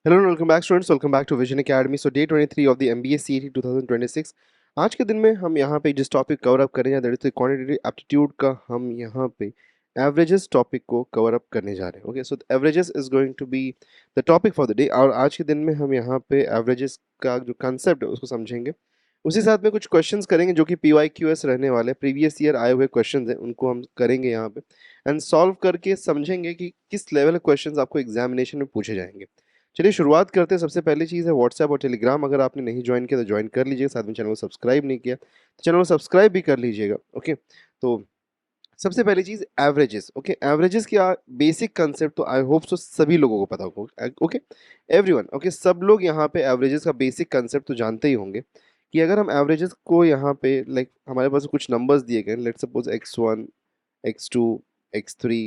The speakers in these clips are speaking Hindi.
Hello and welcome back students, welcome back to Vision Academy. So day 23 of the MBA CET 2026। आज के दिन में हम यहाँ पे जिस टॉपिक कवर अप करेंगे दैट इज क्वांटिटेटिव एप्टीट्यूड का, हम यहाँ पे एवरेजेस टॉपिक को कवर अप करने जा रहे हैं। Okay, so averages is going to be the topic for the day. और आज के दिन में हम यहाँ पे एवरेजेस का जो कंसेप्ट है उसको समझेंगे, उसी साथ में कुछ क्वेश्चंस करेंगे जो कि PYQS रहने वाले, प्रीवियस ईयर आए हुए क्वेश्चंस हैं, उनको हम करेंगे यहाँ पे एंड सॉल्व करके समझेंगे कि किस लेवल के क्वेश्चंस आपको एग्जामिनेशन में पूछे जाएंगे। चलिए शुरुआत करते हैं। सबसे पहली चीज़ है व्हाट्सएप और टेलीग्राम। अगर आपने नहीं ज्वाइन किया तो ज्वाइन कर लीजिएगा, साथ में चैनल को सब्सक्राइब नहीं किया तो चैनल को सब्सक्राइब भी कर लीजिएगा। ओके, तो सबसे पहली चीज़ एवरेजेस। ओके, एवरेजेस की बेसिक कंसेप्ट तो आई होप सो सभी लोगों को पता होगा। Okay, everyone. ओके, सब लोग यहाँ पे एवरेजेस का बेसिक कंसेप्ट तो जानते ही होंगे कि अगर हम एवरेजेस को यहाँ पे लाइक हमारे पास कुछ नंबर्स दिए गए, let's suppose x1, x2, x3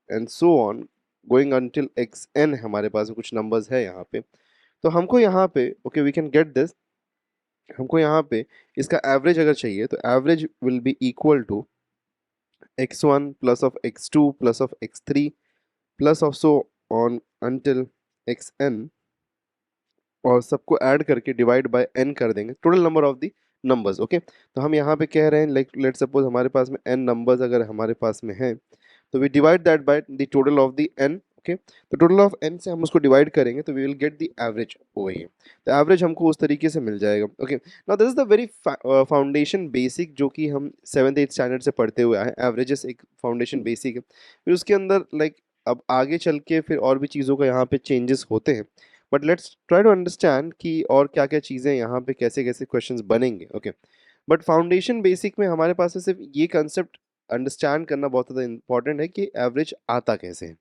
and so on going until xn, हमारे पास कुछ नंबर्स है यहाँ पे। तो हमको यहाँ पे okay we can get this, हमको यहाँ पे इसका एवरेज अगर चाहिए तो average will be equal to x1 plus of x2 plus of x3 plus of so on until xn, और सबको ऐड करके डिवाइड बाय n कर देंगे, total number of the numbers. Okay, तो हम यहाँ पे कह रहे हैं लाइक लेट सपोज हमारे पास में n नंबर्स अगर हमारे पास में है तो we divide that by the total of the n। Okay, तो टोटल ऑफ n से हम उसको डिवाइड करेंगे तो we will get the average over here. तो एवरेज हमको उस तरीके से मिल जाएगा। Okay, now this is the very foundation basic जो कि हम 7th 8th स्टैंडर्ड से पढ़ते हुए आए। एवरेजेस एक फाउंडेशन बेसिक है, फिर उसके अंदर लाइक अब आगे चल के फिर और भी चीज़ों का यहाँ पे चेंजेस होते हैं, but let's try to understand कि और क्या क्या चीज़ें यहाँ पे कैसे कैसे क्वेश्चंस बनेंगे। ओके, बट फाउंडेशन बेसिक में हमारे पास में सिर्फ ये कंसेप्ट अंडरस्टैंड करना बहुत ज़्यादा इंपॉर्टेंट है कि एवरेज आता कैसे है।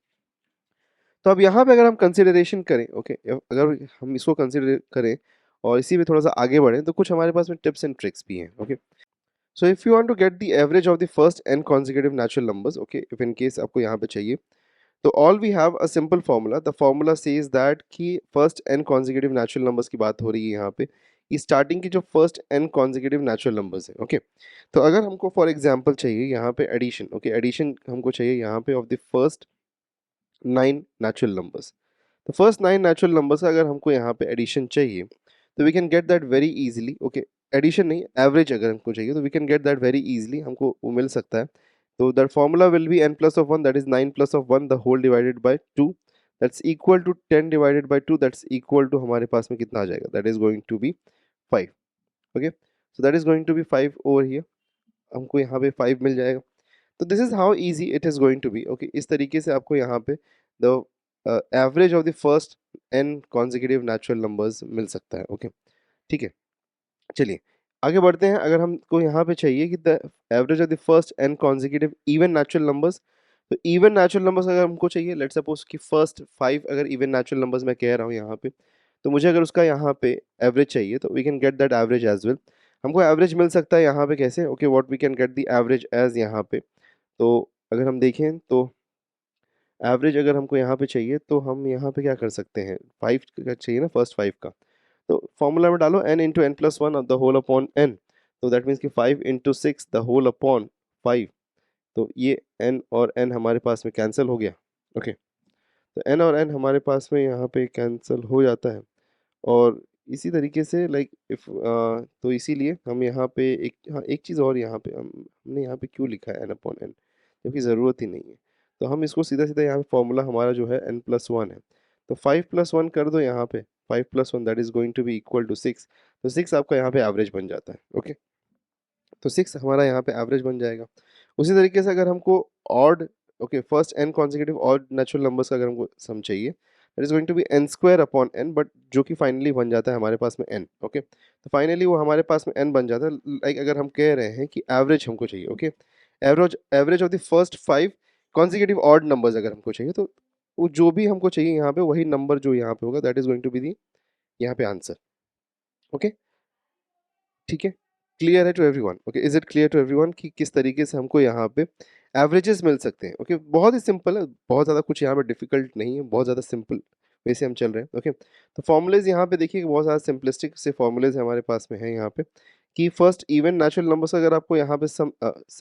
तो अब यहाँ पे अगर हम कंसिडरेशन करें, ओके, अगर हम इसको कंसिडर करें और इसी में थोड़ा सा आगे बढ़ें तो कुछ हमारे पास में टिप्स एंड ट्रिक्स भी हैं। Okay, so if you want to get the average of the first n consecutive natural numbers, okay, if in case आपको यहाँ पे चाहिए तो all we have a simple formula. The formula says that कि first n consecutive natural numbers की बात हो रही है यहाँ पे, स्टार्टिंग की जो first n consecutive natural numbers है। ओके, तो अगर हमको फॉर एग्जांपल चाहिए यहाँ पे एडिशन, ओके, एडिशन हमको चाहिए यहाँ पे of the first 9 natural numbers. तो फर्स्ट 9 नेचुरल नंबर्स का अगर हमको यहाँ पे एडिशन चाहिए तो we can get that very easily. Okay, addition नहीं, एवरेज अगर हमको चाहिए तो we can get that very easily, हमको वो मिल सकता है। तो that formula will be n plus of 1 that is 9 plus of 1 the whole divided by 2 that's equal to 10 divided by 2 that's equal to हमारे पास में कितना आ जाएगा, that is going to be 5। Okay, so that is going to be 5 over here, हमको यहाँ पे 5 मिल जाएगा। तो this is how easy it is going to be. Okay, इस तरीके से आपको यहाँ पे the average of the first n consecutive natural numbers मिल सकता है। ओके, ठीक है, चलिए आगे बढ़ते हैं। अगर हमको यहाँ पे चाहिए कि the average of the first n consecutive even natural numbers, तो इवन नेचुरल नंबर्स अगर हमको चाहिए, लेट्स सपोज कि फर्स्ट 5 अगर इवन नेचुरल नंबर्स मैं कह रहा हूँ यहाँ पे, तो मुझे अगर उसका यहाँ पे एवरेज चाहिए तो we can get that average as well. हमको एवरेज मिल सकता है यहाँ पे कैसे, okay, what we can get the average as यहाँ पे। तो अगर हम देखें तो एवरेज अगर हमको यहाँ पे चाहिए तो हम यहाँ पे क्या कर सकते हैं, 5 का चाहिए ना, फर्स्ट 5 का, तो फॉर्मूला में डालो n into n plus one the whole upon n। तो दैट मीन्स कि 5 इंटू 6 द होल अपॉन 5। तो ये n और n हमारे पास में कैंसिल हो गया। ओके, तो n और n हमारे पास में यहाँ पे कैंसिल हो जाता है। और इसी तरीके से लाइक इफ तो इसीलिए हम यहाँ पे एक, हाँ, एक चीज़ और यहाँ पे हमने यहाँ पे क्यों लिखा है n अपॉन n, क्योंकि ज़रूरत ही नहीं है। तो हम इसको सीधा सीधा यहाँ पे फॉर्मूला हमारा जो है n प्लस वन है, तो 5 प्लस वन कर दो यहाँ पे, 5 plus one that is going to be equal to 6। तो 6 आपका यहाँ पे एवरेज बन जाता है। ओके, तो 6 हमारा यहाँ पे एवरेज बन जाएगा। उसी तरीके से अगर हमको odd, okay, first n consecutive odd natural numbers का अगर हमको सम चाहिए, that is going to be n square upon n, but जो कि फाइनली बन जाता है हमारे पास में n। ओके, तो फाइनली वो हमारे पास में n बन जाता है। लाइक अगर हम कह रहे हैं कि एवरेज हमको चाहिए, okay, average average of the first 5 consecutive odd numbers अगर हमको चाहिए तो वो जो भी हमको चाहिए यहाँ पे वही नंबर जो यहाँ पे होगा that is going to be the यहाँ पे आंसर। ओके, ठीक है, क्लियर है to everyone? Okay, is it clear to everyone कि किस तरीके से हमको यहाँ पे एवरेजेस मिल सकते हैं? ओके, बहुत ही सिंपल है, बहुत ज़्यादा कुछ यहाँ पे डिफिकल्ट नहीं है, बहुत ज़्यादा सिंपल वैसे हम चल रहे हैं। ओके, तो फॉर्मूलेज यहाँ पे देखिए बहुत ज़्यादा सिंपलिस्टिक से फॉर्मूलेज हमारे पास में है यहाँ पे कि फर्स्ट इवन नेचुरल नंबर्स अगर आपको यहाँ पे सम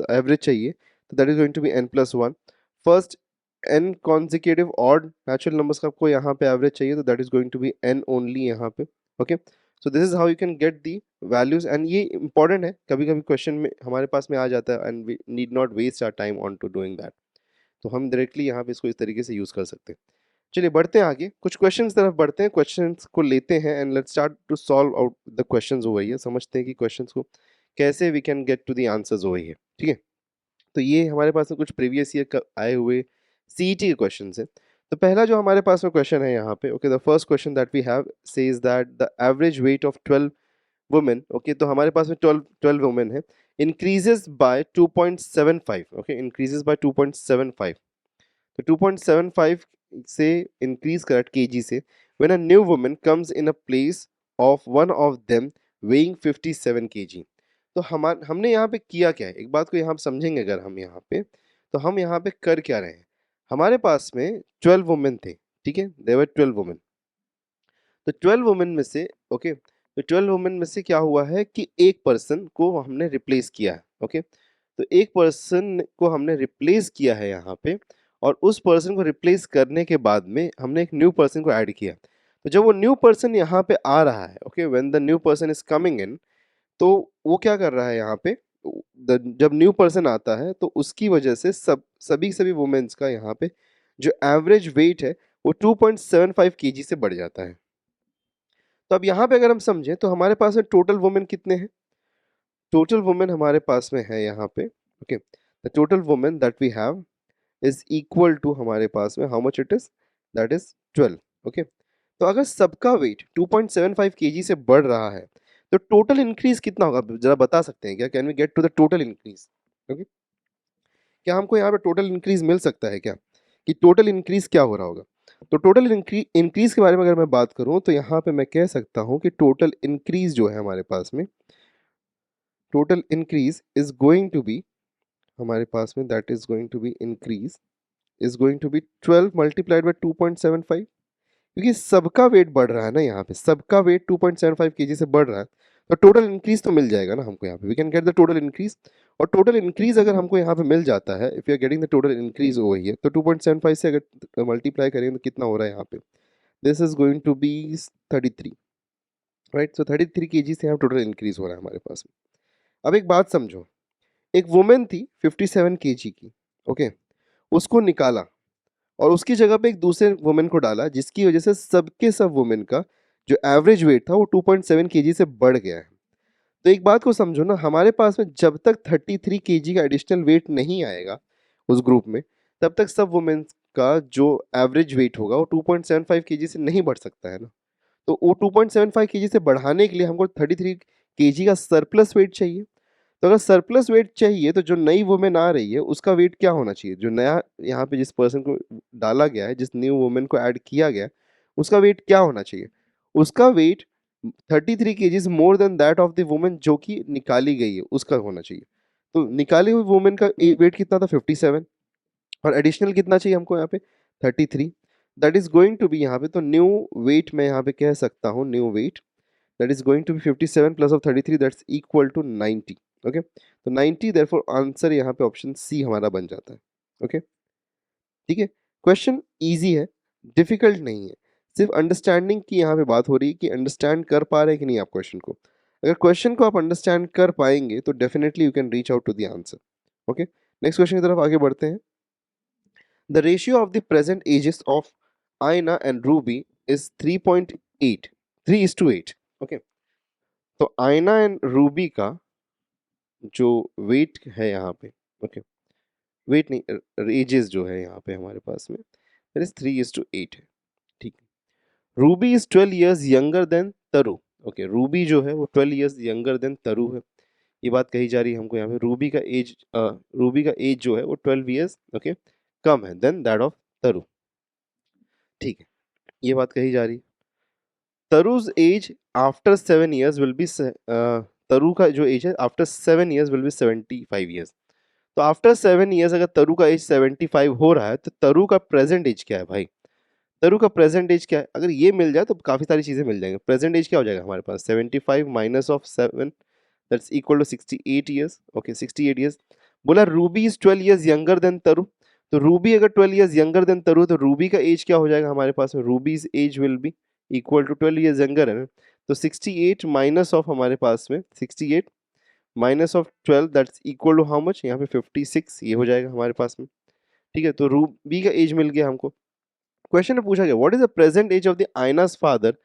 एवरेज चाहिए तो that is going to be n plus one. First n consecutive odd natural numbers का आपको यहाँ पे एवरेज चाहिए, तो that is going to be n only यहाँ पे. Okay, so this is how you can get the values, and ये इंपॉर्टेंट है, कभी कभी क्वेश्चन में हमारे पास में आ जाता है and we need not waste our time on to doing that. तो हम डायरेक्टली यहाँ पे इसको इस तरीके से यूज कर सकते हैं. चलिए बढ़ते हैं आगे, कुछ क्वेश्चंस तरफ बढ़ते हैं, क्वेश्चंस को लेते हैं and let's start to solve out the questions over here. समझते हैं कि क्वेश्चंस को कैसे we can get to the answers over here. ठीक है, तो ये हमारे पास में कुछ प्रीवियस ईयर आए हुए सीईटी के क्वेश्चंस हैं. तो पहला जो हमारे पास में क्वेश्चन है यहाँ पे, okay, the first question that we have says that the average weight of 12 women, okay, तो हमारे पास में 12 वुमेन है, increases by 2.75. Okay, increases by 2.75. तो 2.75 से इंक्रीज कर केजी से when a new woman comes in a place of one of them weighing 57 kg. तो हमने यहाँ पे किया क्या है, एक बात को यहाँ समझेंगे अगर हम यहाँ पे, तो हम यहाँ पे कर क्या रहे हैं. हमारे पास में 12 वुमेन थे, ठीक है, देयर वर 12 वुमेन. तो 12 वुमेन में से, ओके, तो 12 वुमेन में से क्या हुआ है कि एक पर्सन को हमने रिप्लेस किया है. ओके, तो एक पर्सन को हमने रिप्लेस किया है यहाँ पे, और उस पर्सन को रिप्लेस करने के बाद में हमने एक न्यू पर्सन को ऐड किया. तो जब वो न्यू पर्सन यहाँ पे आ रहा है, okay, when the new person is coming in, तो वो क्या कर रहा है यहाँ पे, जब न्यू पर्सन आता है तो उसकी वजह से सभी वुमेन्स का यहाँ पे जो एवरेज वेट है वो 2.75 केजी से बढ़ जाता है. तो अब यहाँ पे अगर हम समझें तो हमारे पास में टोटल वुमेन कितने हैं, टोटल वुमेन हमारे पास में है यहाँ पे, okay, the total women that we have is equal to हमारे पास में how much it is, that is 12. Okay, तो अगर सबका वेट 2.75 केजी से बढ़ रहा है तो टोटल इंक्रीज कितना होगा, जरा बता सकते हैं क्या, can we get to the total increase. Okay, क्या हमको यहाँ पे टोटल इंक्रीज मिल सकता है क्या, कि टोटल इंक्रीज क्या हो रहा होगा. तो टोटल इंक्रीज के बारे में अगर मैं बात करूँ तो यहाँ पे मैं कह सकता हूँ कि टोटल इंक्रीज जो है हमारे पास में, total increase is going to be हमारे पास में, that is going to be increase is going to be 12 multiplied by 2.75, क्योंकि सबका वेट बढ़ रहा है ना, यहाँ पे सबका वेट 2.75 केजी से बढ़ रहा है, तो टोटल इंक्रीज तो मिल जाएगा ना हमको यहाँ पे, we can get the total increase. और टोटल इंक्रीज अगर हमको यहाँ पे मिल जाता है, if you are getting the total increase over here, तो 2.75 से अगर मल्टीप्लाई करेंगे तो कितना हो रहा है यहाँ पे, this is going to be 33, right. So 33 kg से यहाँ टोटल इंक्रीज हो रहा है हमारे पास में. अब एक बात समझो, एक वुमेन थी 57 केजी की, ओके, उसको निकाला और उसकी जगह पे एक दूसरे वुमेन को डाला, जिसकी वजह से सबके सब वुमेन का जो एवरेज वेट था वो 2.7 केजी से बढ़ गया है. तो एक बात को समझो ना, हमारे पास में जब तक 33 केजी का एडिशनल वेट नहीं आएगा उस ग्रुप में, तब तक सब वुमेन का जो एवरेज वेट होगा वो 2.75 केजी से नहीं बढ़ सकता है ना. तो वो 2.75 केजी से बढ़ाने के लिए हमको 33 केजी का सरप्लस वेट चाहिए. तो अगर सरप्लस वेट चाहिए तो जो नई वुमेन आ रही है उसका वेट क्या होना चाहिए, जो नया यहाँ पे जिस पर्सन को डाला गया है, जिस न्यू वुमेन को ऐड किया गया है, उसका वेट क्या होना चाहिए, उसका weight 33 kgs more than that of the women जो कि निकाली गई है उसका होना चाहिए. तो निकाली हुई वुमेन का वेट कितना था, 57, और एडिशनल कितना चाहिए हमको यहाँ पे, 33. That is going to be यहाँ पे, तो न्यू वेट मैं यहाँ पे कह सकता हूँ, new weight that is going to be 57 plus of 33, that's equal to 90. Okay, तो 90 therefore आंसर यहाँ पे ऑप्शन सी हमारा बन जाता है. ओके, ठीक है, क्वेश्चन इजी है, डिफिकल्ट नहीं है, सिर्फ अंडरस्टैंडिंग की यहाँ पे बात हो रही है कि अंडरस्टैंड कर पा रहे हैं कि नहीं आप क्वेश्चन को. अगर क्वेश्चन को आप अंडरस्टैंड कर पाएंगे तो definitely you can reach out to the answer. Okay, next question की तरफ आगे बढ़ते हैं. The ratio of the present ages of Ayna and Ruby is 3.8, 3:8. Okay, तो आयना एंड रूबी का जो वेट है यहाँ पे, ओके, वेट नहीं, एजेस जो है यहाँ पे हमारे पास में, दैट इज 3:8 है. ठीक है, Ruby is 12 years younger than तरु. ओके, रूबी जो है वो 12 years यंगर देन तरु है, ये बात कही जा रही है हमको यहाँ पे. रूबी का एज जो है वो 12 years, ओके, कम है देन दैट ऑफ तरु. ठीक है, ये बात कही जा रही है. Taru's age after 7 years will be, Taru का जो एज है after 7 years will be 75 years. तो आफ्टर 7 years अगर तरु का एज 75 हो रहा है तो तरु का प्रेजेंट एज क्या है भाई, तरु का प्रेजेंट एज क्या है, अगर ये मिल जाए तो काफ़ी सारी चीज़ें मिल जाएंगे. प्रेजेंट एज क्या हो जाएगा हमारे पास, 75 minus of 7, that's equal to 68 years. Okay, 68 years. बोला Ruby is 12 years younger than Taru, तो रूबी अगर 12 ईयर्स यंगर देन तरु, तो रूबी का एज क्या हो जाएगा हमारे पास में, Ruby's age will be equal to 12 years younger है ना, तो 68 माइनस ऑफ हमारे पास में 68 minus of 12 that's equal to how much, यहाँ पे 56 ये हो जाएगा हमारे पास में। ठीक है, तो रूबी का एज मिल गया हमको। क्वेश्चन में पूछा गया what is the present age of the Ayna's father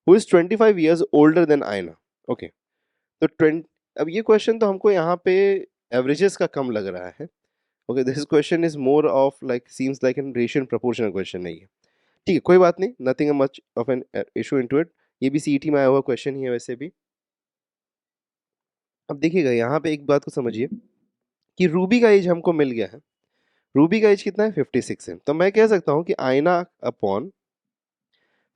who is 25 years older than Ayna. Okay, तो 20, अब ये क्वेश्चन तो हमको यहाँ पे एवरेजेस का कम लग रहा है। Okay, this question is more of like seems like an ratio proportional question नहीं है। ठीक है, कोई बात नहीं, nothing much of an issue into it, ये भी सीईटी में आया हुआ क्वेश्चन ही है वैसे भी। अब देखिएगा यहाँ पे एक बात को समझिए कि रूबी का एज हमको मिल गया है, रूबी का एज कितना है 56 है, तो मैं कह सकता हूँ कि आयना अपॉन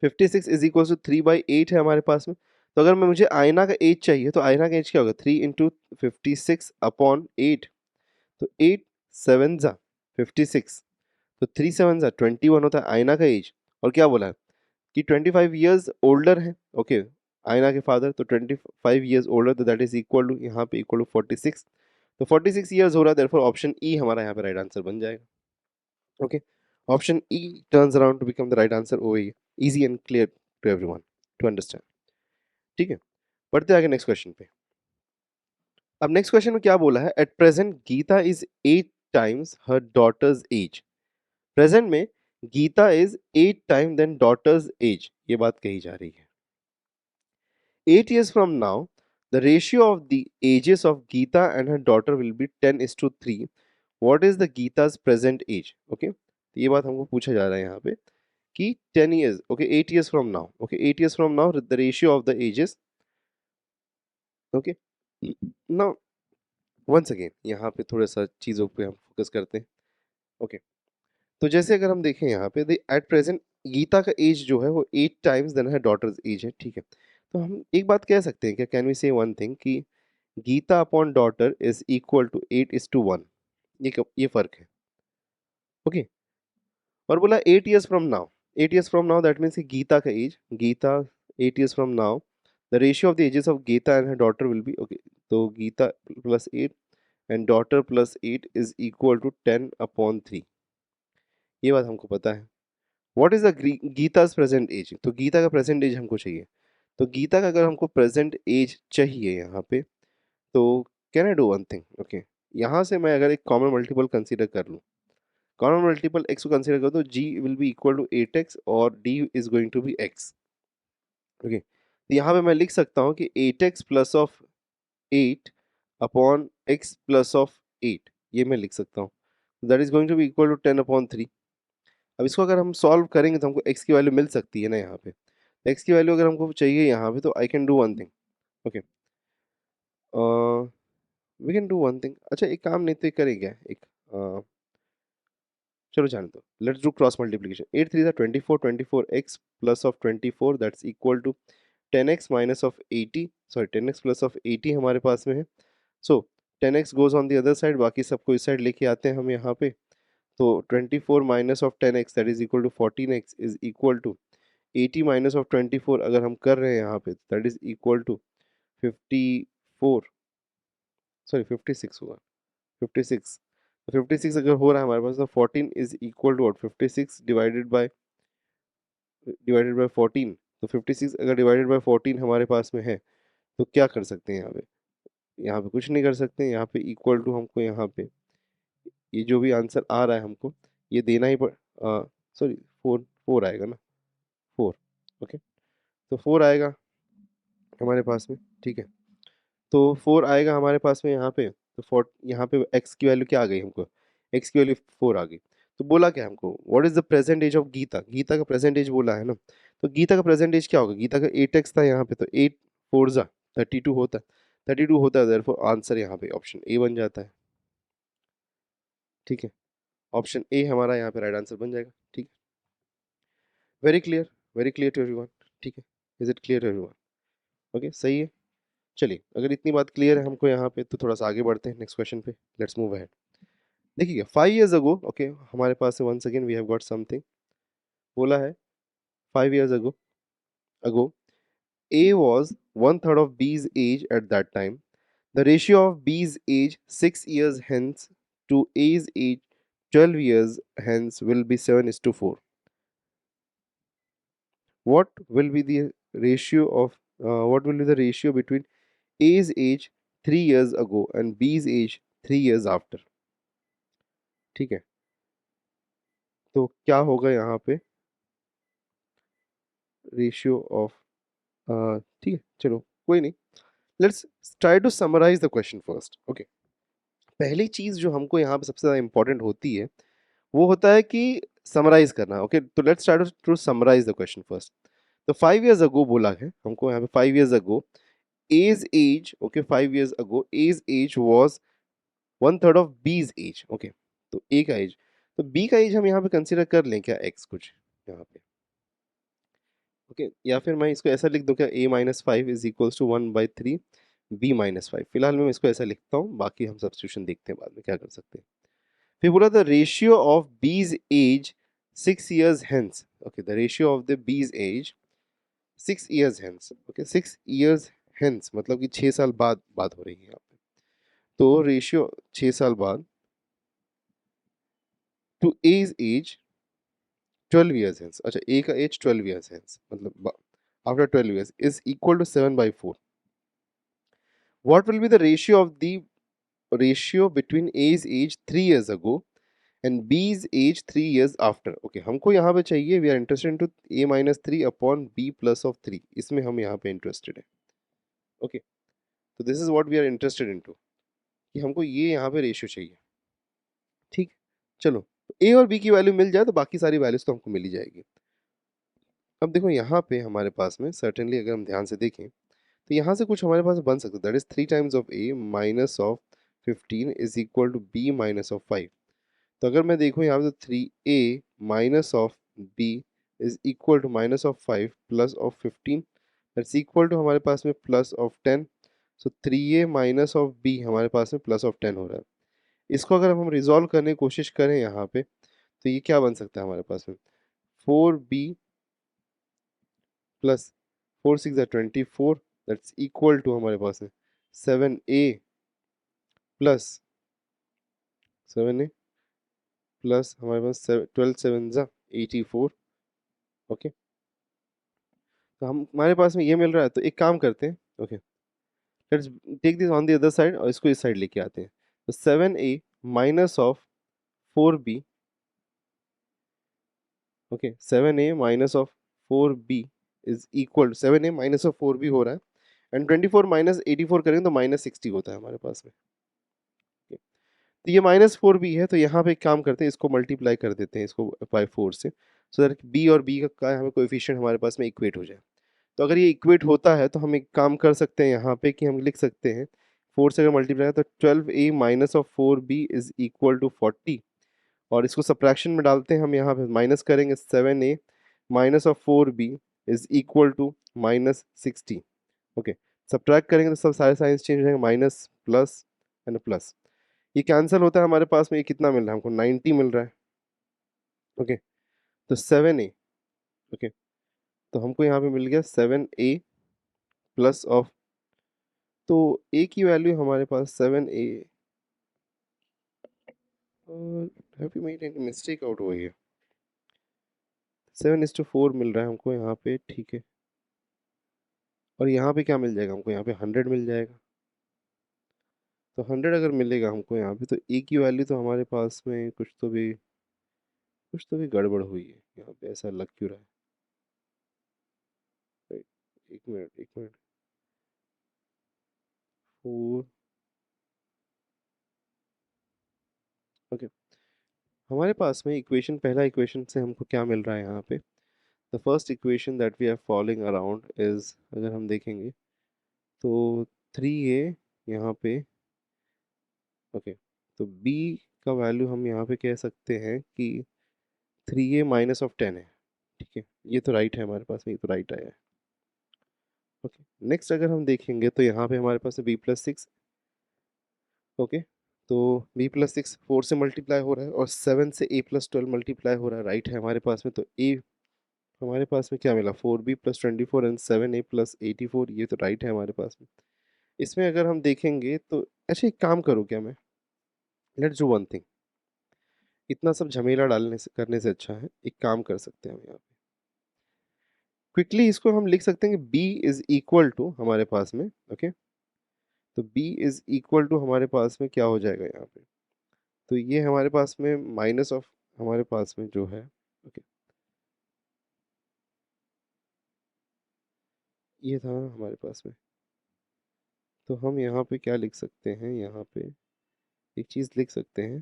56 इज इक्वल टू 3/8 है हमारे पास में। तो अगर मैं मुझे आयना का एज चाहिए तो आयना का एज क्या होगा, 3 इंटू 56 अपॉन 8, तो 8 7 जा 56, तो 3 7 जा 21 होता है आयना का एज। और क्या बोला है कि 25 ईयर्स ओल्डर है। ओके, आयना के फादर, तो 25 ईयर्स ओल्डर, तो दैट इज इक्वल टू यहाँ पे इक्वल टू 46, तो 46 ईयर्स हो रहा है, देयरफॉर ऑप्शन ई हमारा यहाँ पे राइट आंसर बन जाएगा। Okay, option E turns around to become the right answer over here. Easy and clear to everyone to understand. ठीक है, बढ़ते आगे नेक्स्ट क्वेश्चन पे। अब नेक्स्ट क्वेश्चन में क्या बोला है, at present Geeta is 8 times her daughters age. Present में Geeta is 8 time than daughters age, ये बात कही जा रही है। 8 years from now, the ratio of the ages of Geeta and her daughter will be 10:3. What is the Geeta's present age? Okay, तो ये बात हमको पूछा जा रहा है यहाँ पे कि 10 years, okay, 8 years from now, okay, 8 years from now, the ratio of the ages, okay. Now, once again, यहाँ पे थोड़ा सा चीज़ों पे हम फोकस करते हैं, okay. तो जैसे अगर हम देखें यहाँ पे एट प्रेजेंट गीता का एज जो है वो 8 टाइम्स देन है डॉटर्स एज है, ठीक है। तो हम एक बात कह सकते हैं क्या, can we say one thing कि Geeta upon daughter is equal to 8:1, ये फर्क है। ओके, और बोला 8 years from now, 8 years from now that means Geeta का age, Geeta 8 years from now, the ratio of the ages of Geeta and her daughter will be, okay, तो Geeta plus 8 and daughter plus 8 is equal to 10/3, ये बात हमको पता है। What is the Geeta's present age, तो गीता का प्रेजेंट एज हमको चाहिए। तो गीता का अगर हमको प्रेजेंट एज चाहिए यहाँ पे, तो can I do one thing, okay, यहाँ से मैं अगर एक कॉमन मल्टीपल कंसीडर कर लूँ, कॉमन मल्टीपल x को कंसीडर कर, तो g will be equal to 8x और d is going to be x। Okay, तो यहाँ पे मैं लिख सकता हूँ कि 8x plus of 8 upon x plus of 8, ये मैं लिख सकता हूँ, that is going to be equal to 10/3। अब इसको अगर हम सॉल्व करेंगे तो हमको x की वैल्यू मिल सकती है ना यहाँ पे, x की वैल्यू अगर हमको चाहिए यहाँ पे, तो I can do one thing, okay, we can do one thing, अच्छा एक काम नहीं तो करें क्या, एक चलो जाने दो, let's do cross multiplication, 8 3 24, 24x plus of 24 that's equal to 10x minus of 80, sorry 10x plus of 80 हमारे पास में है। So 10x goes on the other side, बाकी सबको इस साइड लेके आते हैं हम यहाँ पे, तो 24 minus of 10x that is equal to 14x is equal to 80 minus of 24 अगर हम कर रहे हैं यहाँ पे, that is equal to 54, sorry 56 होगा, 56, तो 56 अगर हो रहा है हमारे पास, तो 14 is equal to 56 divided by 14, तो 56 अगर डिवाइडेड बाय 14 हमारे पास में है, तो क्या कर सकते हैं यहाँ पे, यहाँ पे कुछ नहीं कर सकते, यहाँ पे इक्वल टू हमको यहाँ पे ये जो भी आंसर आ रहा है हमको ये देना ही पड़, सॉरी 4 4 आएगा ना, 4, ओके, तो 4 आएगा हमारे पास में, ठीक है, तो 4 आएगा हमारे पास में यहाँ पे, तो 4 यहाँ पे x की वैल्यू क्या आ गई हमको, x की वैल्यू 4 आ गई। तो बोला क्या हमको, what is the present age of Gita, Gita का प्रेजेंट एज बोला है ना, तो गीता का प्रेजेंट एज क्या होगा, गीता का 8x था यहाँ पे, तो 8 4 जा 32 होता है, 32 होता है, देयरफॉर आंसर यहाँ पे ऑप्शन ए बन जाता है। ठीक है, ऑप्शन ए हमारा यहाँ पे राइट आंसर बन जाएगा। ठीक है, very clear, very clear to everyone. ठीक है, is it clear to everyone, okay, सही है। चलिए, अगर इतनी बात क्लियर है हमको यहाँ पे, तो थोड़ा सा आगे बढ़ते हैं नेक्स्ट क्वेश्चन पे, लेट्स मूव अहेड। देखिए 5 years अगो, ओके, हमारे पास से once again we have got something, बोला है 5 years ago, ago A was 1/3 of B's age at that time. The ratio of B's age 6 years hence to A's age 12 years hence will be 7:4. What will be the ratio of what will be the ratio between A's age 3 years ago and B's age 3 years after? ठीक है, तो क्या होगा यहाँ पे रेशियो ऑफ, ठीक है चलो कोई नहीं, let's try to summarise the question first. Okay, पहली चीज जो हमको यहाँ पे सबसे ज्यादा इंपॉर्टेंट होती है वो होता है कि समराइज करना। ओके, तो let's try to summarise the question first. तो 5 years अगो बोला है हमको यहाँ पे, 5 years ago A's age, okay, 5 years ago A's age was 1/3 of B's age। okay, तो A का एज, तो B का एज हम यहाँ पे कंसिडर कर लें क्या, X कुछ यहाँ पे। ओके, या फिर मैं इसको ऐसा लिख दूं क्या, A-5 is equals to 1/3 B-5। फिलहाल मैं इसको ऐसा लिखता हूँ, बाकी हम सब्स्टिट्यूशन देखते हैं बाद में क्या कर सकते हैं। फिर बोला the ratio of B's age 6 years hence। Okay, the ratio of the B's age 6 years hence। Okay, 6 years hence मतलब कि 6 साल बाद बात हो रही है यहाँ पे। तो रेशियो 6 साल बाद to age age 12 years hence। अच्छा, ए का एज 12 years hence मतलब after 12 years is equal to 7/4। What will be the ratio of the ratio between age age 3 years ago and B's age 3 years after. Okay, हमको यहाँ पे चाहिए, we are interested into A-3 upon B plus of 3, इसमें हम यहाँ पे इंटरेस्टेड है। ओके, तो this is what we are interested into, कि हमको ये यहाँ पे रेशियो चाहिए। ठीक, चलो ए और बी की वैल्यू मिल जाए तो बाकी सारी वैल्यूज तो हमको मिल ही जाएगी। अब देखो यहाँ पे हमारे पास में सर्टेनली अगर हम ध्यान से देखें तो यहाँ से कुछ हमारे पास बन सकता है, that is 3 times of A minus of 15 is equal to B minus of 5। तो अगर मैं देखूँ यहाँ पे तो 3a minus of B is equal to minus of 5 plus of 15 that's equal to हमारे पास में plus of 10। So 3a minus of B हमारे पास में प्लस ऑफ 10 हो रहा है। इसको अगर हम रिजॉल्व करने की कोशिश करें यहाँ पे तो ये क्या बन सकता है हमारे पास में, 4b plus 4 6 24 that's equal to हमारे पास है 7a प्लस 7a प्लस हमारे पास 12 7 जा 84। ओके, तो हम हमारे पास में ये मिल रहा है, तो एक काम करते हैं। Okay, let's take this on the other side और इसको इस साइड लेके आते हैं। तो 7a minus of 4b, okay 7a minus of 4b is equal, 7a minus of 4b हो रहा है एंड 24 माइनस 84 करेंगे तो -60 होता है हमारे पास में। okay, तो ये -4b है, तो यहाँ पे एक काम करते हैं, इसको मल्टीप्लाई कर देते हैं इसको बाय 4 से, सो दैट b और b का यहाँ पे कोएफिशिएंट हमारे पास में इक्वेट हो जाए। तो अगर ये इक्वेट होता है तो हम एक काम कर सकते हैं यहाँ पे कि हम लिख सकते हैं 4 से अगर मल्टीप्लाई तो 12a minus of 4b is equal to 40, और इसको सब्ट्रैक्शन में डालते हैं हम, यहाँ पे माइनस करेंगे 7a minus of 4b is equal to -60। Okay, subtract करेंगे तो सब सारे साइंस चेंज हो जाएंगे, माइनस प्लस एंड प्लस, ये कैंसिल होता है हमारे पास में, ये कितना मिल रहा है हमको, 90 मिल रहा है। ओके, तो 7a, ओके, तो हमको यहाँ पे मिल गया 7a प्लस ऑफ, तो a की वैल्यू हमारे पास 7a, have you made any mistake out over here, 7:4 मिल रहा है हमको यहाँ पे, ठीक है, और यहाँ पे क्या मिल जाएगा हमको, यहाँ पे 100 मिल जाएगा। तो 100 अगर मिलेगा हमको यहाँ पे, तो ए की वैल्यू तो हमारे पास में कुछ तो भी गड़बड़ हुई है यहाँ पे, ऐसा लग क्यों रहा है। राइट, एक मिनट 4, ओके, हमारे पास में इक्वेशन, पहला इक्वेशन से हमको क्या मिल रहा है यहाँ पे, the first equation that we are following around is, अगर हम देखेंगे तो 3a यहाँ पे, ओके, तो b का वैल्यू हम यहाँ पे कह सकते हैं कि 3a माइनस ऑफ 10 है। ठीक है, ये तो राइट है हमारे पास में, ये तो राइट आया है। ओके, नेक्स्ट अगर हम देखेंगे तो यहाँ पे हमारे पास b+6, ओके, तो b+6 4 से मल्टीप्लाई हो रहा है और 7 से a+12 मल्टीप्लाई हो रहा है, राइट है हमारे पास में, तो a हमारे पास में क्या मिला, 4b+24 एंड 7a+84, ये तो राइट है हमारे पास में। इसमें अगर हम देखेंगे तो, अच्छा एक काम करूँ क्या मैं, लेट्स डू वन थिंग, इतना सब झमेला डालने से करने से अच्छा है एक काम कर सकते हैं हम यहाँ पे क्विकली इसको हम लिख सकते हैं कि b इज इक्वल टू हमारे पास में ओके तो b इज इक्वल टू हमारे पास में क्या हो जाएगा यहाँ पे तो ये हमारे पास में माइनस ऑफ हमारे पास में जो है ओके ये था हमारे पास में तो हम यहाँ पे क्या लिख सकते हैं यहाँ पे एक चीज़ लिख सकते हैं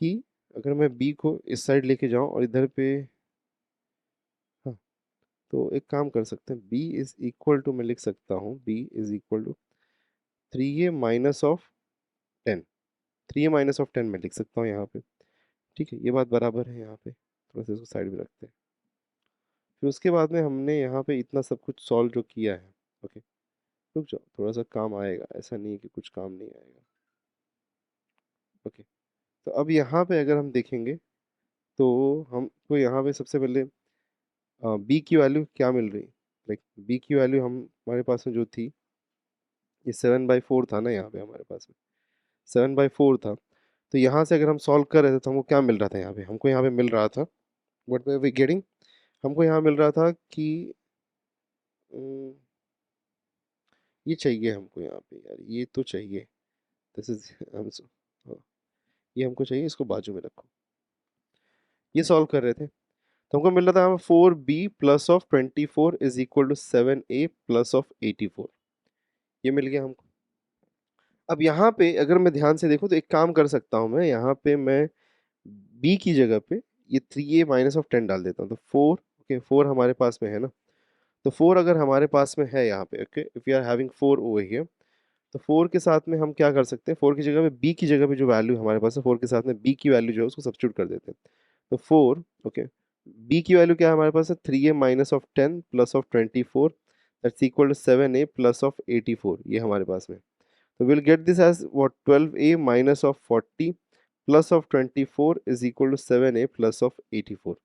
कि अगर मैं b को इस साइड लेके जाऊँ और इधर पे हाँ तो एक काम कर सकते हैं b इज इक्वल टू मैं लिख सकता हूँ b is equal to 3a - 10 3a - 10 मैं लिख सकता हूँ यहाँ पे ठीक है ये बात बराबर है यहाँ पे थोड़ा सा इसको साइड में रखते हैं फिर उसके बाद में हमने यहाँ पे इतना सब कुछ सॉल्व जो किया है ओके रुक जाओ थोड़ा सा काम आएगा ऐसा नहीं है कि कुछ काम नहीं आएगा ओके तो अब यहाँ पे अगर हम देखेंगे तो हमको यहाँ पे सबसे पहले बी की वैल्यू क्या मिल रही लाइक बी की वैल्यू हम हमारे पास में जो थी ये 7/4 था ना यहाँ पे हमारे पास में 7/4 था तो यहाँ से अगर हम सॉल्व कर रहे थे तो हमको क्या मिल रहा था यहाँ पे हमको यहाँ पे मिल रहा था व्हाट वी गेटिंग हमको यहाँ मिल रहा था कि अम, ये चाहिए हमको यहाँ पे यार ये तो चाहिए दिस इज हम ये हमको चाहिए इसको बाजू में रखो ये सॉल्व कर रहे थे तो हमको मिल रहा था हमें 4b+24 ये मिल गया हमको अब यहाँ पे अगर मैं ध्यान से देखूँ तो एक काम कर सकता हूँ मैं यहाँ पे मैं b की जगह पे ये 3a - 10 डाल देता हूँ तो 4 ओके 4 हमारे पास में है ना तो 4 अगर हमारे पास में है यहाँ पे okay if you are having 4 over here तो 4 के साथ में हम क्या कर सकते हैं 4 की जगह पे b की जगह पे जो वैल्यू हमारे पास है 4 के साथ में b की वैल्यू जो है उसको सब्स्टिट्यूट कर देते हैं तो 4 ओके b की वैल्यू क्या है हमारे पास है 3a - 10 + 24 that's equal to 7a + 84 ये हमारे पास में तो we'll get this as what 12a - 40 + 24 is equal to 7a + 84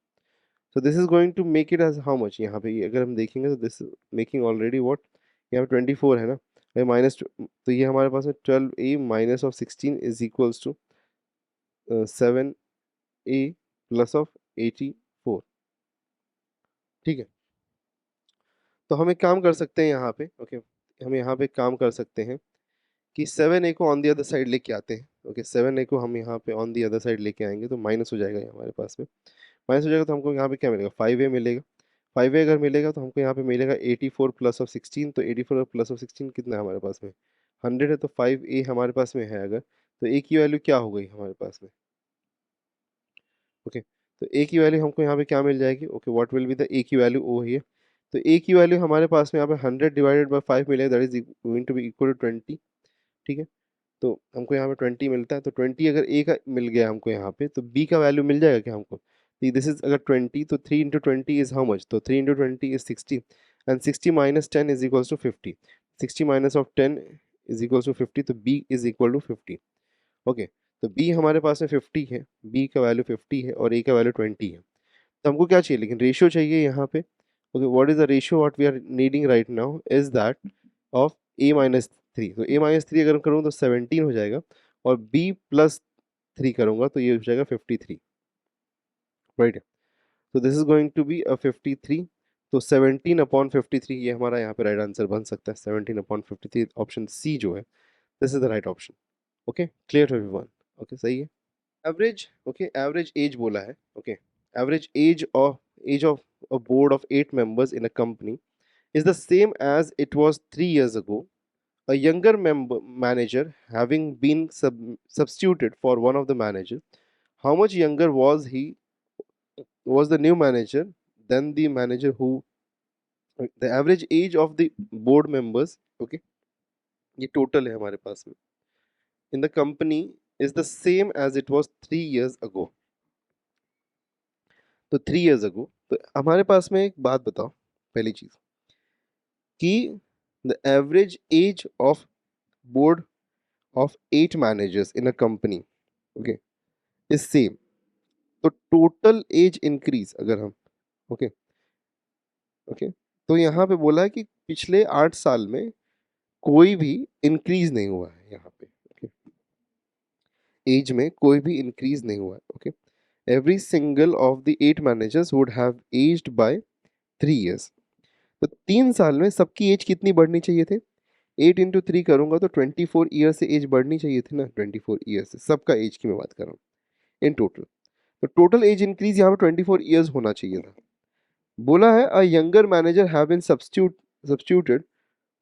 so this is going to make it as how much यहाँ पे अगर हम देखेंगे तो this is making already what यहाँ पे 24 है ना ये माइनस तो ये हमारे पास में 12a - 16 is equals to 7a + 84 ठीक है तो हम एक काम कर सकते हैं यहाँ पे ओके हम यहाँ पे काम कर सकते हैं कि 7a को ऑन द अदर साइड लेके आते हैं ओके 7a को हम यहाँ पे ऑन द अदर साइड लेके आएंगे तो माइनस हो जाएगा ये हमारे पास में माइनस हो जाएगा तो हमको यहाँ पे क्या मिलेगा 5a मिलेगा 5a अगर मिलेगा तो हमको यहाँ पे मिलेगा 84 प्लस ऑफ 16 तो 84 प्लस ऑफ 16 कितना है हमारे पास में 100 है तो 5a हमारे पास में है अगर तो a की वैल्यू क्या हो गई हमारे पास में ओके तो a की वैल्यू हमको यहाँ पे क्या मिल जाएगी okay what will be the a की वैल्यू ओवर हियर तो a की वैल्यू हमारे पास में यहाँ पे 100/5 मिलेगा that is going to be equal to 20 ठीक है तो हमको यहाँ पे 20 मिलता है तो 20 अगर ए का मिल गया हमको यहाँ पे तो बी का वैल्यू मिल जाएगा क्या हमको दिस इज अगर 20 तो 3 × 20 इज हाउ मच तो 3 × 20 is 60 and 60 - 10 is equals to 50 60 - 10 is equals to 50 तो B is equal to 50 okay तो बी हमारे पास में 50 है बी का वैल्यू 50 है और ए का वैल्यू 20 है तो हमको क्या चाहिए लेकिन रेशियो चाहिए यहाँ पे okay what is the ratio what we are needing right now is that of a - 3 तो a - 3 अगर करूँ तो 17 हो जाएगा और b+3 करूँगा तो ये हो जाएगा 53 राइट तो this is going to be a 53 तो 17/53 ये हमारा यहाँ पे राइट आंसर बन सकता है 17/53 ऑप्शन सी जो है this is the right option okay clear to everyone okay सही है एवरेज ओके एवरेज एज बोला है okay average age of a board of 8 members in a company is the same as it was 3 years ago. A younger manager having been substituted for one of the managers, how much younger was the new manager than the manager who the average age of the board members okay ये total है हमारे पास में in the company is the same as it was 3 years ago तो 3 years ago तो हमारे पास में एक बात बताओ पहली चीज कि the average age of board of 8 managers in a company okay is same तो टोटल एज इंक्रीज अगर हम ओके ओके तो यहाँ पे बोला है कि पिछले 8 साल में कोई भी इंक्रीज नहीं हुआ है यहाँ पे ओके एज में कोई भी इंक्रीज नहीं हुआ है okay every single of the 8 managers would have aged by 3 years. तो 3 साल में सबकी एज कितनी बढ़नी चाहिए थे? 8 into 3 करूंगा तो 24 ईयर से एज बढ़नी चाहिए थी ना, 24 ईयर से सबका एज की मैं बात कर रहा हूँ इन टोटल। तो टोटल एज इंक्रीज यहाँ पे 24 ईयर्स होना चाहिए था। बोला है a younger manager have been substituted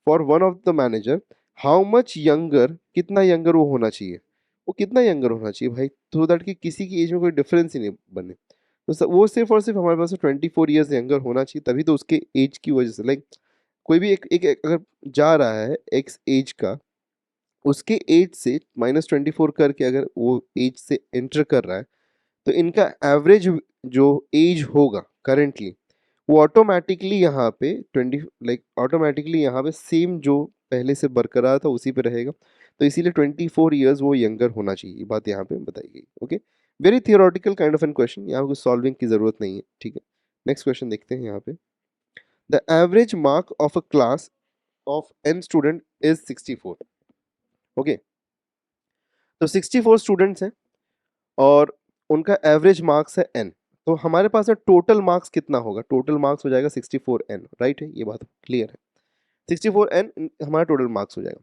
for one of the manager, how much younger, कितना यंगर वो होना चाहिए, वो कितना यंगर होना चाहिए भाई, सो दैट कि किसी की एज में कोई डिफरेंस ही नहीं बने। तो वो सिर्फ और सिर्फ हमारे पास 24 ईयर्स यंगर होना चाहिए, तभी तो उसके एज की वजह से लाइक कोई भी एक अगर जा रहा है एक्स एज का, उसके एज से -24 करके अगर वो एज से एंटर कर रहा है, तो इनका एवरेज जो एज होगा करेंटली, वो ऑटोमेटिकली यहाँ पे 20 लाइक ऑटोमेटिकली यहाँ पे सेम जो पहले से बरकरार था उसी पे रहेगा। तो इसीलिए 24 ईयर्स वो यंगर होना चाहिए, ये बात यहाँ पे बताई गई। Okay, very theoretical kind of an question, यहाँ कुछ सॉल्विंग की जरूरत नहीं है, ठीक है। नेक्स्ट क्वेश्चन देखते हैं यहाँ पे। The average mark of a class of n student is 64। Okay, तो 64 स्टूडेंट्स हैं और उनका एवरेज मार्क्स है n। तो हमारे पास में टोटल मार्क्स कितना होगा? टोटल मार्क्स हो जाएगा 64n, राइट है, ये बात क्लियर है। 64n हमारा टोटल मार्क्स हो जाएगा।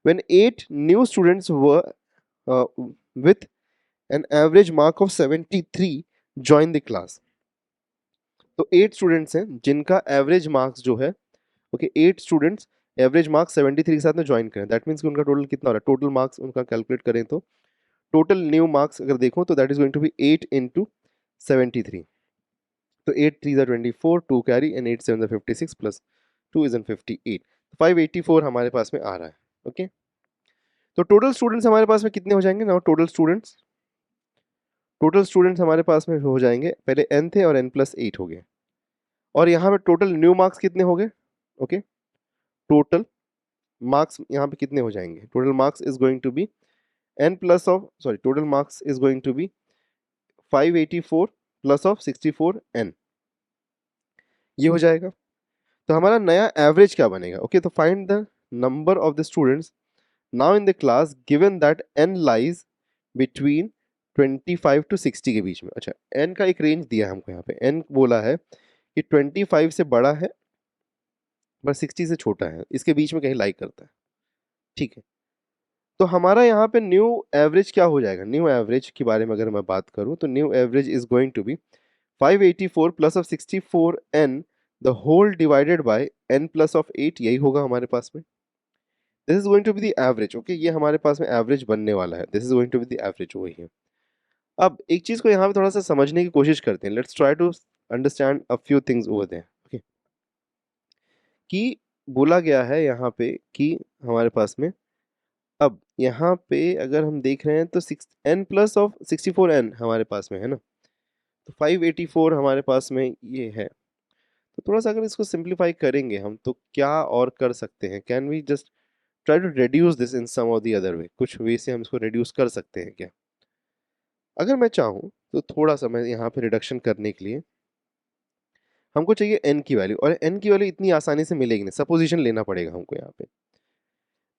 When 8 new students were with an average mark of 73 join the class. तो 8 स्टूडेंट्स हैं जिनका एवरेज मार्क्स जो है, ओके 8 स्टूडेंट्स एवरेज मार्क्स 73 के साथ में ज्वाइन करें, दैट मीन्स कि उनका टोटल कितना हो रहा है? टोटल मार्क्स उनका कैलकुलेट करें तो टोटल न्यू मार्क्स अगर देखो तो that is going to be 8 into 73। तो 8 3 are 24, 2 कैरी एंड 8 7 are 56 प्लस 2 is 58, 584 हमारे पास में आ रहा है। ओके, तो टोटल स्टूडेंट्स हमारे पास में कितने हो जाएंगे ना? टोटल स्टूडेंट्स हमारे पास में हो जाएंगे, पहले n थे और n+8 हो गए, और यहाँ पे टोटल न्यू मार्क्स कितने हो गए? ओके, टोटल मार्क्स यहाँ पे कितने हो जाएंगे? Total marks is going to be total marks is going to be 584 plus of 64n, ये हो जाएगा। तो हमारा नया एवरेज क्या बनेगा? ओके, तो find the number of the students now in the class given that n lies between 25 to 60 के बीच में। अच्छा, n का एक रेंज दिया है हमको, यहाँ पे n बोला है कि 25 से बड़ा है पर 60 से छोटा है, इसके बीच में कहीं लाइक करता है, ठीक है। तो हमारा यहाँ पे न्यू एवरेज क्या हो जाएगा? न्यू एवरेज के बारे में अगर मैं बात करूँ तो new average is going to be 584 plus of 64n the whole divided by n plus of 8, यही होगा हमारे पास में। This is going to be the average. Okay, ये हमारे पास में एवरेज बनने वाला है, this is going to be the average, वही है। अब एक चीज को यहाँ पे थोड़ा सा समझने की कोशिश करते हैं, let's try to understand a few things over there. Okay, कि बोला गया है यहाँ पे कि हमारे पास में, अब यहाँ पे अगर हम देख रहे हैं तो 6n प्लस ऑफ 64n हमारे पास में है ना, तो 584 हमारे पास में ये है। तो थोड़ा सा अगर इसको सिंप्लीफाई करेंगे हम तो क्या और कर सकते हैं? Can we just try to reduce this in some और द अदर वे? कुछ वे से हम इसको रिड्यूस कर सकते हैं क्या? अगर मैं चाहूँ तो थोड़ा सा मैं यहाँ पे रिडक्शन करने के लिए हमको चाहिए n की वैल्यू, और n की वैल्यू इतनी आसानी से मिलेगी नहीं, सपोजिशन लेना पड़ेगा हमको यहाँ पे।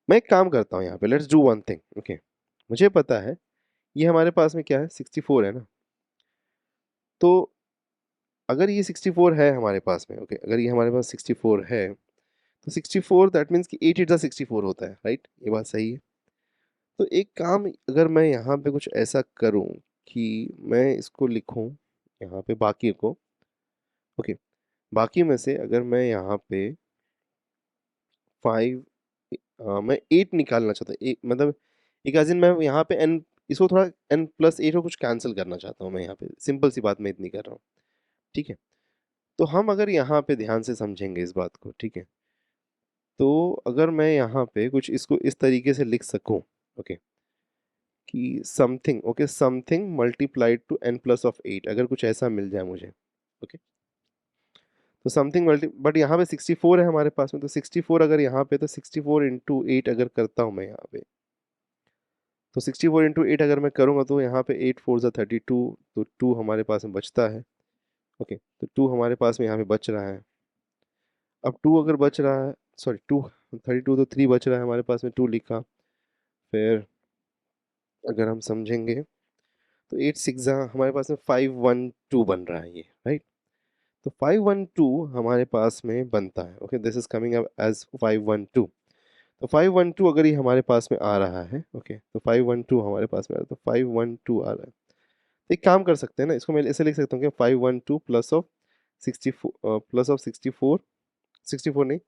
मैं एक काम करता हूँ यहाँ पे, let's do one thing. Okay, मुझे पता है ये हमारे पास में क्या है, 64 है ना, तो अगर ये 64 है हमारे पास में, ओके अगर ये हमारे पास 64 है तो 64 दैट मीन्स कि 8 8 64 होता है, राइट? ये बात सही है। तो एक काम अगर मैं यहाँ पे कुछ ऐसा करूँ कि मैं इसको लिखूँ यहाँ पे बाकी को, ओके बाकी में से अगर मैं यहाँ पे 5 मैं 8 निकालना चाहता हूँ, एक मतलब एक एज इन मैं यहाँ पे n इसको थोड़ा n+8 को कुछ कैंसिल करना चाहता हूँ मैं यहाँ पे, सिंपल सी बात मैं इतनी कर रहा हूँ, ठीक है। तो हम अगर यहाँ पे ध्यान से समझेंगे इस बात को, ठीक है, तो अगर मैं यहाँ पे कुछ इसको इस तरीके से लिख सकूँ, ओके कि something, okay something multiplied to n+8, अगर कुछ ऐसा मिल जाए मुझे, ओके तो समथिंग मल्टी, बट यहाँ पे 64 है हमारे पास में, तो 64 अगर यहाँ पे, तो 64 इंटू 8 अगर करता हूँ मैं यहाँ पे, तो 64 इंटू 8 अगर मैं करूँगा तो यहाँ पे 8 4 ज़ा 32, तो 2 हमारे पास में बचता है। ओके, तो 2 हमारे पास में यहाँ पे बच रहा है। अब 2 अगर बच रहा है, सॉरी 2 32, तो 3 बच रहा है हमारे पास में, 2 लिखा। फिर अगर हम समझेंगे तो 8 6 हमारे पास में 512 बन रहा है ये, राइट। तो 512 हमारे पास में बनता है। Okay, this is coming up as 512। तो 512 अगर ये हमारे पास में आ रहा है, ओके, तो 512 हमारे पास में आ रहा है, तो 512 आ रहा है। तो एक काम कर सकते हैं ना, इसको मैं ऐसे लिख सकता हूँ कि 512 प्लस ऑफ 64 नहीं,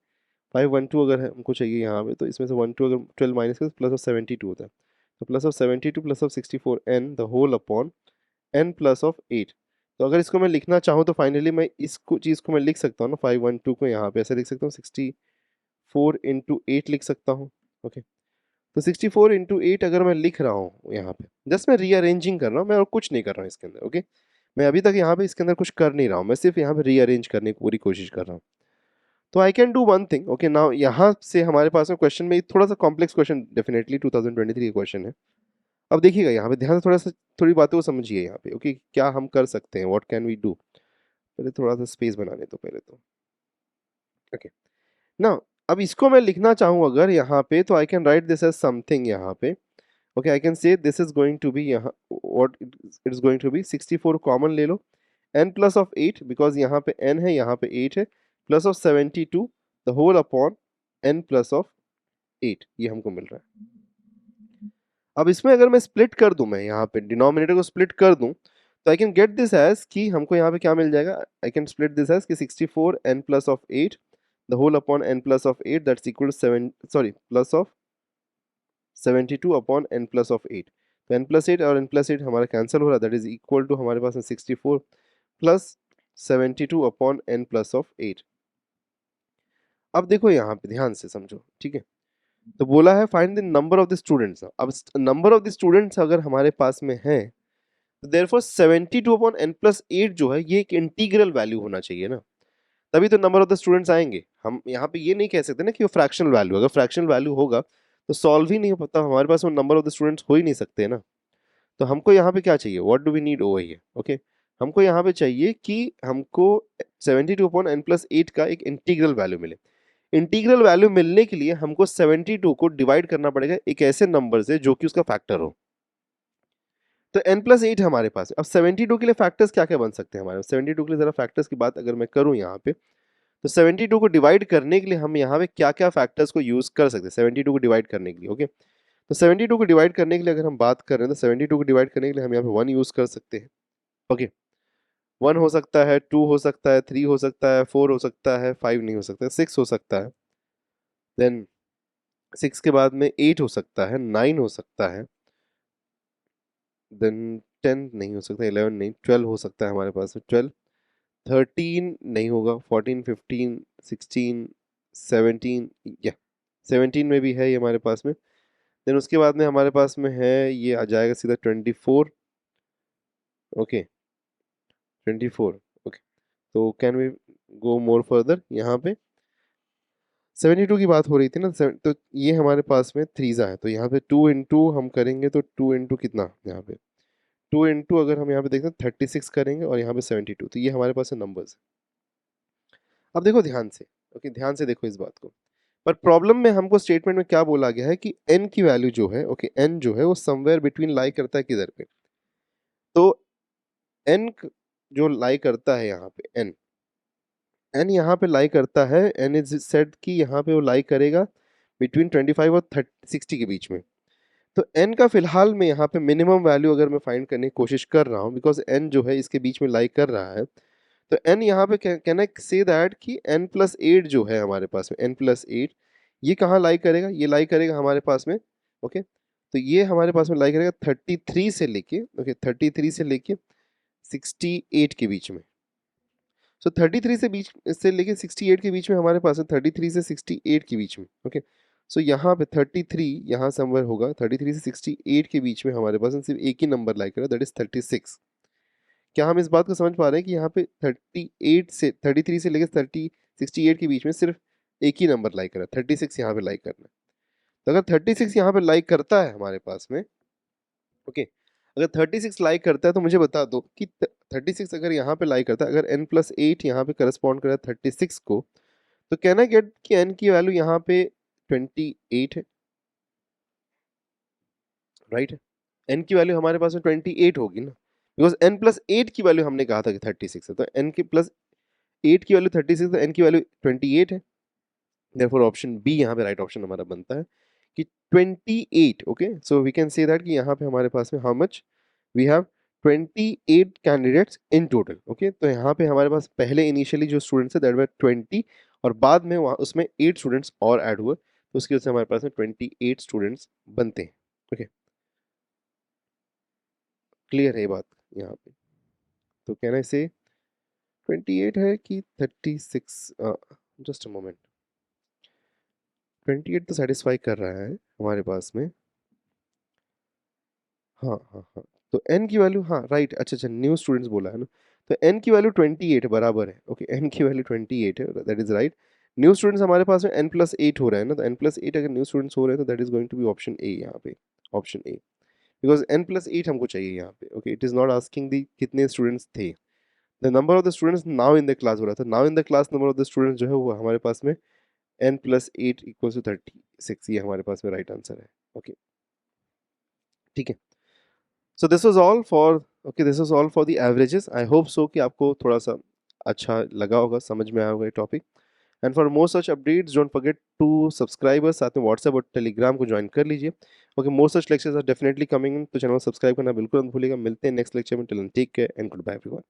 512 अगर हमको चाहिए यहाँ पे, तो इसमें से 12 अगर 12 माइनस कर प्लस ऑफ 72 होता है। तो plus of 72 plus of 64 n the whole upon n plus of 8। तो अगर इसको मैं लिखना चाहूँ तो फाइनली मैं इसको चीज़ को मैं लिख सकता हूँ ना, 512 को यहाँ पे ऐसे लिख सकता हूँ, 64 इंटू 8 लिख सकता हूँ। ओके, तो 64 इंटू 8 अगर मैं लिख रहा हूँ यहाँ पे, जस्ट मैं रीअरेंजिंग कर रहा हूँ, मैं और कुछ नहीं कर रहा हूँ इसके अंदर। ओके, मैं अभी तक यहाँ पे इसके अंदर कुछ कर नहीं रहा हूँ, मैं सिर्फ यहाँ पे रीअरेंज करने की पूरी कोशिश कर रहा हूँ। तो I can do one thing. Okay, now यहाँ से हमारे पास में क्वेश्चन में थोड़ा सा कॉम्प्लेक्स क्वेश्चन, डेफिनेटली 2023 का क्वेश्चन है। अब देखिएगा यहाँ पे ध्यान से थोड़ा सा थोड़ी बातों को समझिए यहाँ पे। ओके, क्या हम कर सकते हैं, व्हाट कैन वी डू। पहले थोड़ा सा स्पेस बनाने तो पहले तो। ओके, ना अब इसको मैं लिखना चाहूँ अगर यहाँ पे, तो I can write this as something यहाँ पे। Okay, I can say this is going to be यहाँ, what it is going to be 64 common ले लो, n प्लस ऑफ 8 बिकॉज यहाँ पे n है, यहाँ पे 8 है, plus of 72 the whole upon n plus of 8, ये हमको मिल रहा है। अब इसमें अगर मैं स्प्लिट कर दूं, मैं यहाँ पे डिनोमिनेटर को स्प्लिट कर दूं, तो I can get this as कि हमको यहाँ पे क्या मिल जाएगा, I can split this as कि 64 n plus of 8 the whole upon n plus of 8 that's equal to 7, sorry plus of 72 upon n plus of 8। तो n प्लस 8 और n प्लस 8 हमारा कैंसिल हो रहा है, दैट इज इक्वल टू हमारे पास में 64 plus 72 upon n plus of 8। अब देखो यहाँ पे ध्यान से समझो, ठीक है। तो बोला है find the number of the students. अब नंबर ऑफ द स्टूडेंट्स अगर हमारे पास में है, तो देयरफॉर 72 अपॉन n प्लस 8 जो है ये एक इंटीग्रल वैल्यू होना चाहिए ना, तभी तो नंबर ऑफ द स्टूडेंट्स आएंगे। हम यहाँ पे ये नहीं कह सकते ना कि वो फ्रैक्शनल वैल्यू, अगर फ्रैक्शनल वैल्यू होगा तो सॉल्व ही नहीं हो पाता, हमारे पास वो नंबर ऑफ द स्टूडेंट्स हो ही नहीं सकते ना। तो हमको यहाँ पे क्या चाहिए, what do we need over here. Okay, हमको यहाँ पे चाहिए कि हमको 72 अपॉन n प्लस 8 का एक इंटीग्रल वैल्यू मिले। इंटीग्रल वैल्यू मिलने के लिए हमको 72 को डिवाइड करना पड़ेगा एक ऐसे नंबर से जो कि उसका फैक्टर हो। तो n प्लस 8 हमारे पास है। अब 72 के लिए फैक्टर्स क्या क्या बन सकते हैं हमारे, 72 के लिए जरा फैक्टर्स की बात अगर मैं करूं यहाँ पे, तो 72 को डिवाइड करने के लिए हम यहाँ पे क्या क्या फैक्टर्स को यूज कर सकते हैं 72 को डिवाइड करने के लिए। ओके, तो 72 को डिवाइड करने के लिए अगर हम बात कर रहे हैं, तो 72 को डिवाइड करने के लिए हम यहाँ पे 1 यूज कर सकते हैं। ओके, 1 हो सकता है, 2 हो सकता है, 3 हो सकता है, 4 हो सकता है, 5 नहीं हो सकता, 6 हो सकता है, देन 6 के बाद में 8 हो सकता है, 9 हो सकता है, देन 10 नहीं हो सकता, 11 नहीं, 12 हो सकता है हमारे पास में, 12, 13 नहीं होगा, 14, 15, 16, 17, या 17 में भी है ये हमारे पास में। देन उसके बाद में हमारे पास में है, ये आ जाएगा सीधा 24। ओके, 24। ओके, तो can we go more further, यहाँ पे 72 की बात हो रही थी ना, तो ये हमारे पास में थ्रीजा है, तो यहाँ पे 2 इंटू हम करेंगे, तो 2 इंटू कितना यहाँ पे, 2 इंटू अगर हम यहाँ पे देखते हैं 36 करेंगे, और यहाँ पे 72, तो ये हमारे पास है नंबर्स। अब देखो ध्यान से, ओके ध्यान से देखो इस बात को। पर प्रॉब्लम में हमको स्टेटमेंट में क्या बोला गया है कि n की वैल्यू जो है, ओके n जो है वो समवेयर बिटवीन लाई करता है किधर पे, तो n जो लाई करता है यहाँ पे, n यहाँ पे लाई करता है, n इज सेड कि यहाँ पे वो लाई करेगा बिटवीन 25 और 60 के बीच में। तो n का फिलहाल में यहाँ पे मिनिमम वैल्यू अगर मैं फाइंड करने की कोशिश कर रहा हूँ, बिकॉज n जो है इसके बीच में लाई कर रहा है, तो n यहाँ पे कैन आई से दैट कि n प्लस 8 जो है हमारे पास में, n प्लस 8 ये कहाँ लाई करेगा, ये लाई करेगा हमारे पास में। ओके, तो ये हमारे पास में लाई करेगा 33 से लेके, ओके 33 से लेके 68 के बीच में। सो 33 से लेके 68 के बीच में हमारे पास है, 33 से 68 के बीच में। ओके, सो यहाँ पे 33 यहाँ समवेयर होगा, 33 से 68 के बीच में हमारे पास सिर्फ एक ही नंबर लाई करेगा, दैट इज 36। क्या हम इस बात को समझ पा रहे हैं कि यहाँ पे 38 से 33 से लेकर 68 के बीच में सिर्फ एक ही नंबर लाइक कर रहा है, 36 यहाँ पे लाइक करना है। तो अगर 36 यहाँ पे लाइक करता है हमारे पास में, ओके अगर 36 लाइक करता है, तो मुझे बता दो कि 36 अगर यहाँ पे लाइक करता है, अगर n प्लस 8 यहाँ पे करस्पॉन्ड कर रहा है 36 को, तो कैन आई गेट कि n की वैल्यू यहाँ पे 28 है, राइट है। n की वैल्यू हमारे पास में 28 होगी ना, बिकॉज n प्लस 8 की वैल्यू हमने कहा था कि 36 है, तो n के प्लस 8 की वैल्यू 36 है, तो n की वैल्यू 28 है। देयरफॉर ऑप्शन बी यहाँ पे राइट ऑप्शन हमारा बनता है कि 28। Okay, so we can say that कि यहाँ पे हमारे पास में how much we have 28 candidates in total. Okay, तो यहाँ पे हमारे पास पहले इनिशियली जो स्टूडेंट्स है दैट वर 20, और बाद में वहाँ उसमें 8 स्टूडेंट्स और ऐड हुए, तो उसकी वजह से हमारे पास में 28 स्टूडेंट्स बनते हैं। ओके, क्लियर है ये बात यहाँ पे? तो कहना से 28 है कि 36? जस्ट अ मोमेंट, 28 तो सेटिस्फाई कर रहा है हमारे पास में। हाँ हाँ हाँ, तो n की वैल्यू, हाँ राइट, अच्छा अच्छा, न्यू स्टूडेंट्स बोला है ना, तो n की वैल्यू 28 बराबर है। ओके, n की वैल्यू 28 है, that is right. New students हमारे पास में n प्लस 8 हो रहा है ना, तो n प्लस 8 अगर न्यू स्टूडेंट्स हो रहे हैं तो that is going to be option a यहाँ पे, option a, because n plus 8 हमको चाहिए यहाँ पे। Okay, it is not asking the कितने स्टूडेंट्स थे, the number of the students now in the class हो रहा था, now in the class number of the students जो है वो हमारे पास में n प्लस 8 इक्वल्स टू 36, ये हमारे पास में राइट आंसर है। ओके, ठीक है। So this was all for, okay, this was all for the averages. I hope so कि आपको थोड़ा सा अच्छा लगा होगा, समझ में आया होगा ये topic. And for more such updates don't forget to subscribe us, साथ में व्हाट्सएप और टेलीग्राम को ज्वाइन कर लीजिए। Okay, more such lectures are definitely coming in, तो चैनल को सब्सक्राइब करना बिल्कुल मत भूलिएगा। मिलते हैं नेक्स्ट लेक्चर में, till then take care and goodbye everyone.